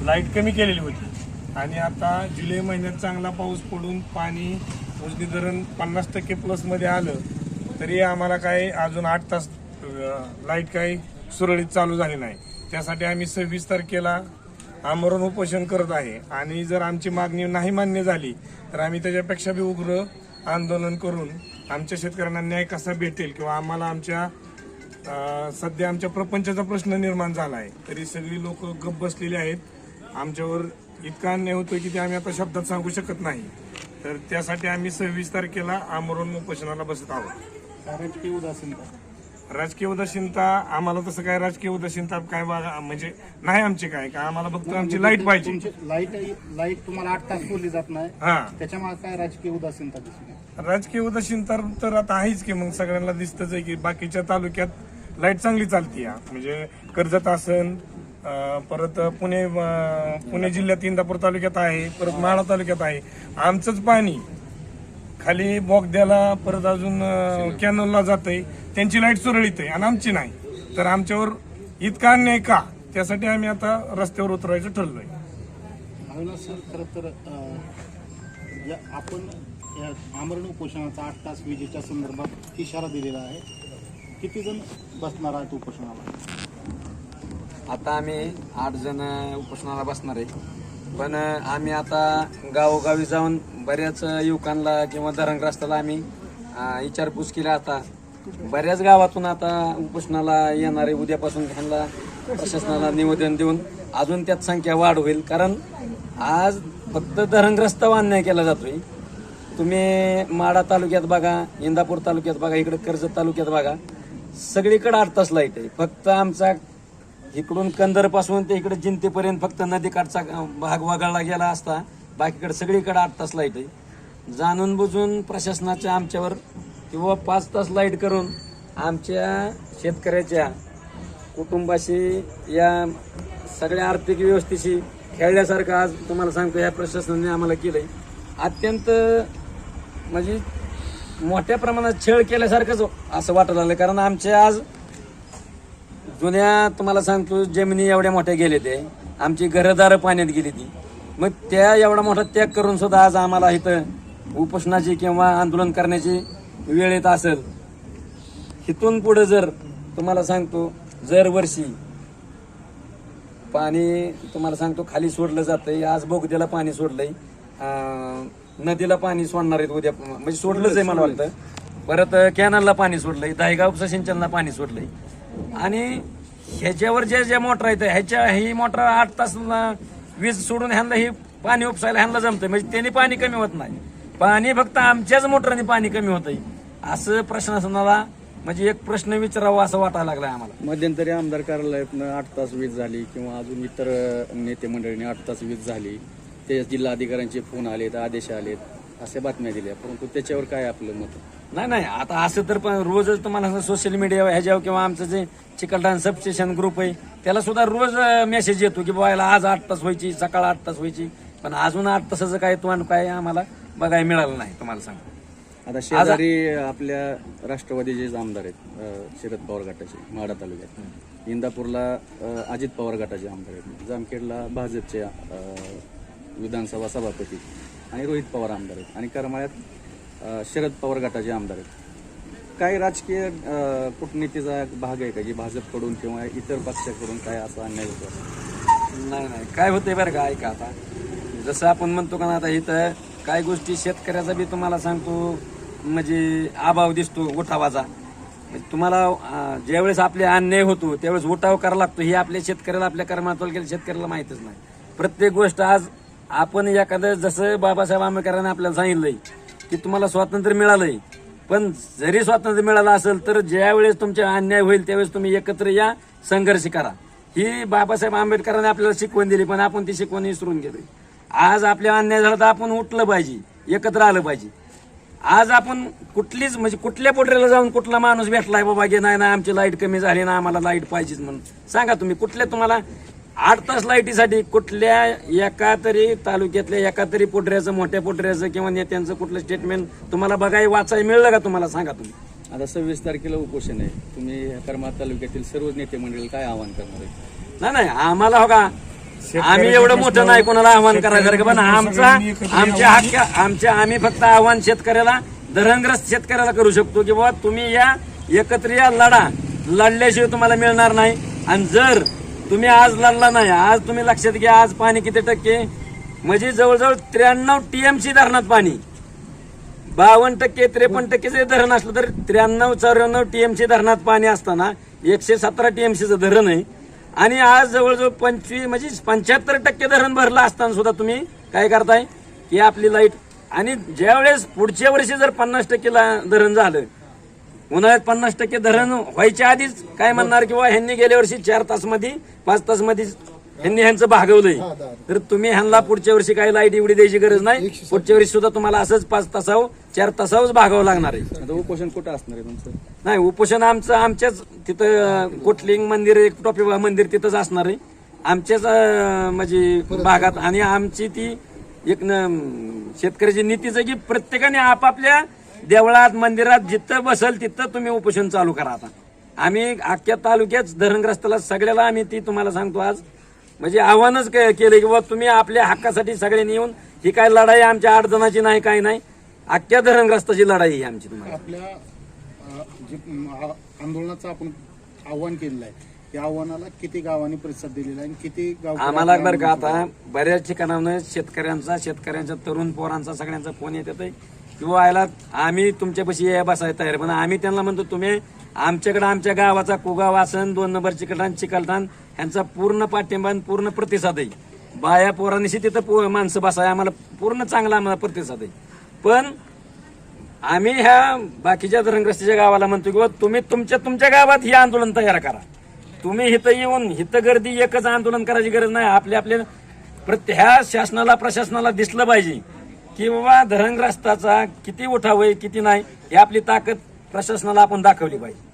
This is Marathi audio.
लाईट कमी केलेली होती आणि आता जुलै महिन्यात चांगला पाऊस पडून पाणी उजनी धरण 50% प्लसमध्ये आलं तरी आम्हाला काही अजून 8 तास लाईट काही सुरळीत चालू झाली नाही. त्यासाठी आम्ही 26 तारखेला आमरण उपोषण करत आहे आणि जर आमची मागणी नाही मान्य झाली तर आम्ही त्याच्यापेक्षा बी उग्र आंदोलन करून आमच्या शेतकऱ्यांना न्याय कसा भेटेल किंवा आम्हाला आमच्या सध्या आमच्या प्रपंचाचा प्रश्न निर्माण झाला आहे तरी सगळी लोक गप्प बसलेली आहेत. आमच्यावर इतका अन्याय होतोय की ते आम्ही आता शब्दात सांगू शकत नाही. तर त्यासाठी आम्ही 26 तारखेला आमरण उपोषणाला बसत आहोत. राजकीय उदासीनता आम्हाला तसं काय राजकीय उदासीनता काय म्हणजे नाही आमची काय का आम्हाला फक्त आमची लाईट पाहिजे. लाईट तुम्हाला 8 तास पुरली जात नाही त्याच्यामुळे काय राजकीय उदासीनता दिसली? राजकीय उदासीनता तर आता आहेच की मग सगळ्यांना दिसतच आहे की बाकीच्या तालुक्यात लाईट चांगली चालती म्हणजे कर्जत असन परत पुणे जिल्ह्यात इंदापूर तालुक्यात आहे परत माढा तालुक्यात आहे. आमचंच पाणी खाली बोगद्याला परत अजून कॅनलला जातंय त्यांची लाईट सुरळीत आहे आणि आमची नाही. तर आमच्यावर इतका अन्याय का त्यासाठी आम्ही आता रस्त्यावर उतरायचं ठरलोय. खरं तर आपण या आमरण उपोषणाचा 8 तास विजेच्या संदर्भात इशारा दिलेला आहे. किती जण बसणार आहेत उपोषणाला? आता आम्ही 8 जण उपोषणाला बसणार आहे पण आम्ही आता गावोगावी जाऊन बऱ्याच युवकांना किंवा धरणग्रस्ताला आम्ही विचारपूस केली. आता बऱ्याच गावातून आता उपोषणाला येणारे उद्यापासून त्यांना प्रशासनाला निवेदन देऊन अजून त्यात संख्या वाढ होईल. कारण आज फक्त धरणग्रस्तावर अन्याय केला जातोय. तुम्ही माढा तालुक्यात बघा, इंदापूर तालुक्यात बघा, इकडे कर्जत तालुक्यात बघा, सगळीकडे 8 तास लाईट आहे. फक्त आमचा इकडून कंदरपासून ते इकडे जिंतीपर्यंत फक्त नदीकाठचा भाग वगळला गेला असता बाकीकडे सगळीकडे 8 तास लाईट आहे. जाणून बुजून प्रशासनाच्या आमच्यावर किंवा 5 तास लाईट करून आमच्या शेतकऱ्याच्या कुटुंबाशी या सगळ्या आर्थिक व्यवस्थेशी खेळल्यासारखं आज तुम्हाला सांगतो या प्रशासनाने आम्हाला केलंय. अत्यंत म्हणजे मोठ्या प्रमाणात छळ केल्यासारखंच असं वाटायला लागलं. कारण आमच्या आज जुन्या तुम्हाला सांगतो जमिनी एवढ्या मोठ्या गेले ते आमची घरदारं पाण्यात गेली ती. मग त्या एवढा मोठा त्याग करून सुद्धा आज आम्हाला इथं उपोषणाची किंवा आंदोलन करण्याची वेळ येत असेल. इथून पुढे जर तुम्हाला सांगतो जर वर्षी पाणी तुम्हाला सांगतो खाली सोडलं जातंय. आज बोगद्याला पाणी सोडलंय, नदीला पाणी सोडणार आहेत उद्या म्हणजे सोडलंच आहे मला वाटतं. परत कॅनलला पाणी सोडलंय, दायगाव उपसा सिंचनला पाणी सोडलंय आणि ह्याच्यावर ज्या मोटर आहेत ही मोटर 8 तास वीज सोडून ह्यांना ही पाणी उपसायला ह्यांना जमतंय. म्हणजे त्यांनी पाणी कमी होत नाही, पाणी फक्त आमच्याच मोटरने पाणी कमी होतंय. असं प्रशासनाला म्हणजे एक प्रश्न विचारावा असं वाटायला लागलाय आम्हाला. मध्यंतरी आमदार कार्यालयातनं 8 तास वीज झाली किंवा अजून इतर नेते मंडळींनी 8 तास वीज झाली, ते जिल्हा अधिकाऱ्यांचे फोन आलेत, आदेश आलेत, अशा बातम्या दिल्या. परंतु त्याच्यावर काय आपलं मत? नाही आता असं तर पण रोजच तुम्हाला सोशल मीडिया ह्याच्यावर किंवा आमचं जे चिकलठाण सबस्टेशन ग्रुप आहे त्याला सुद्धा रोज मेसेज येतो की बाबा आज 8 तास व्हायची, सकाळ 8 तास व्हायची, पण अजून 8 तासाचं काय तोंड काय आम्हाला बघायला मिळालं नाही. तुम्हाला सांगतो आता शेजारी आपल्या राष्ट्रवादीचे आमदार आहेत शरद पवार गटाचे माढा तालुक्यात, इंदापूरला अजित पवार गटाचे आमदार आहेत, जामखेडला भाजपचे विधानसभा सभापती आणि रोहित पवार आमदार आहेत आणि करमाळ्यात शरद पवार गटाचे आमदार आहेत. काय राजकीय कूटनीतीचा भाग आहे का की भाजपकडून किंवा इतर पक्षाकडून काय असा अन्याय होतो? नाही काय होतंय बरं का, ऐका आता जसं आपण म्हणतो का ना आता इथं काय गोष्टी शेतकऱ्याचा बी तुम्हाला सांगतो म्हणजे अभाव दिसतो उठावाचा. तुम्हाला ज्यावेळेस आपले अन्याय होतो त्यावेळेस उठाव करावा लागतो हे आपल्या शेतकऱ्याला आपल्या करमाळा तालुक्याला शेतकऱ्याला माहितच नाही. प्रत्येक गोष्ट आज आपण एखादं जसं बाबासाहेब आंबेडकरांनी आपल्याला सांगितलंय की तुम्हाला स्वातंत्र्य मिळालंय, पण जरी स्वातंत्र्य मिळालं असेल तर ज्या वेळेस तुमचा अन्याय होईल त्यावेळेस तुम्ही एकत्र या, संघर्ष करा. ही बाबासाहेब आंबेडकरांनी आपल्याला शिकवण दिली पण आपण ती शिकवण विसरून गेलोय. आज आपल्या अन्याय झाला तर आपण उठलं पाहिजे, एकत्र आलं पाहिजे. आज आपण कुठलीच म्हणजे कुठल्या पोटऱ्याला जाऊन कुठला माणूस भेटलाय बाबा की नाही आमची लाईट कमी झाली ना आम्हाला लाईट पाहिजेच म्हणून सांगा तुम्ही. कुठल्या तुम्हाला 8 तास लाईटीसाठी कुठल्या एका तरी तालुक्यातल्या एका तरी पोटऱ्याचं मोठ्या पोटऱ्याचं किंवा नेत्यांचं कुठलं स्टेटमेंट तुम्हाला बघायला वाचायला मिळलं का तुम्हाला सांगा तुम्ही. आता 26 तारखेला उपोषण आहे, तुम्ही करमाळा तालुक्यातील सर्व नेते मंडळी काय आवाहन करणार आहे? नाही आम्हाला हो का आम्ही एवढं मोठं नाही कोणाला आव्हान करायचं, पण आम्ही फक्त आव्हान शेतकऱ्याला, धरणग्रस्त शेतकऱ्याला करू शकतो की बाबा तुम्ही या एकत्र या, लढल्याशिवाय तुम्हाला मिळणार नाही. आणि जर तुम्ही आज लढला नाही, आज तुम्ही लक्षात घ्या आज पाणी किती टक्के, म्हणजे जवळजवळ 93 TMC धरणात पाणी, 52% 53% जरी धरण असलं तर 93-94 TMC धरणात पाणी असताना 117 TMCचं धरण आहे. आणि आज जवळजवळ 75% धरण भरलं असताना सुद्धा तुम्ही काय करताय की आपली लाईट, आणि ज्यावेळेस पुढच्या वर्षी जर 50% धरण झालं, उन्हाळ्यात 50% धरण व्हायच्या आधीच काय म्हणणार किंवा ह्यांनी गेल्या वर्षी 4 तासमध्ये 5 तासमध्ये ह्यांनी ह्यांचं भागवलंय, तर तुम्ही ह्यांना पुढच्या वर्षी काही लाईट एवढी द्यायची गरज नाही. पुढच्या वर्षी सुद्धा तुम्हाला असंच 5 तासावर 4 तासावरच भागावं लागणार आहे. आता उपोषण कुठं असणार आहे तुमचं? नाही, उपोषण आमच्याच तिथं कोटलिंग मंदिर, एक टोपेबा मंदिर तिथंच असणार आहे आमच्याच म्हणजे भागात. आणि आमची ती एक शेतकऱ्याची नीतीच आहे की प्रत्येकाने आपापल्या देवळात, मंदिरात जिथं बसेल तिथं तुम्ही उपोषण चालू करा. आता आम्ही अख्ख्या तालुक्यात धरणग्रस्ताला सगळ्याला आम्ही ती तुम्हाला सांगतो आज म्हणजे आव्हानच केलं की बाबा तुम्ही आपल्या हक्कासाठी सगळ्यांनी येऊन, ही काय लढाई आमच्या 8 जणांची नाही, काही नाही, अख्ख्या धरणग्रस्ताची लढाई ही आमची. तुम्हाला आपल्या जे आंदोलनाचं आपण आव्हान केलेलं आहे, या आव्हानाला किती गावांनी प्रतिसाद दिलेला आहे आणि किती गाव आम्हाला बरं का आता बऱ्याच ठिकाणावर शेतकऱ्यांच्या तरुण पोरांचा सगळ्यांचा फोन येतात किंवा यायला आम्ही तुमच्यापाशी बसायला तयार, पण आम्ही त्यांना म्हणतो तुम्ही आमच्याकडे आमच्या गावाचा कुगाव आसन, 2 नंबर चिकलठाण ह्यांचा पूर्ण पाठिंबा, पूर्ण प्रतिसाद आहे. बाया पोरांशी तिथं माणसं बसाय आम्हाला पूर्ण चांगला आम्हाला प्रतिसाद आहे. पण आम्ही ह्या बाकीच्या धरणग्रस्ताच्या गावाला म्हणतो की तुम्ही तुमच्या गावात हे आंदोलन तयार करा. तुम्ही इथं येऊन इथं गर्दी एकच आंदोलन करायची गरज नाही. आपल्या ह्या शासनाला, प्रशासनाला दिसलं पाहिजे की बाबा धरणग्रस्ताचा किती उठाव आहे, किती नाही, ही आपली ताकद प्रशासनाला आपण दाखवली पाहिजे.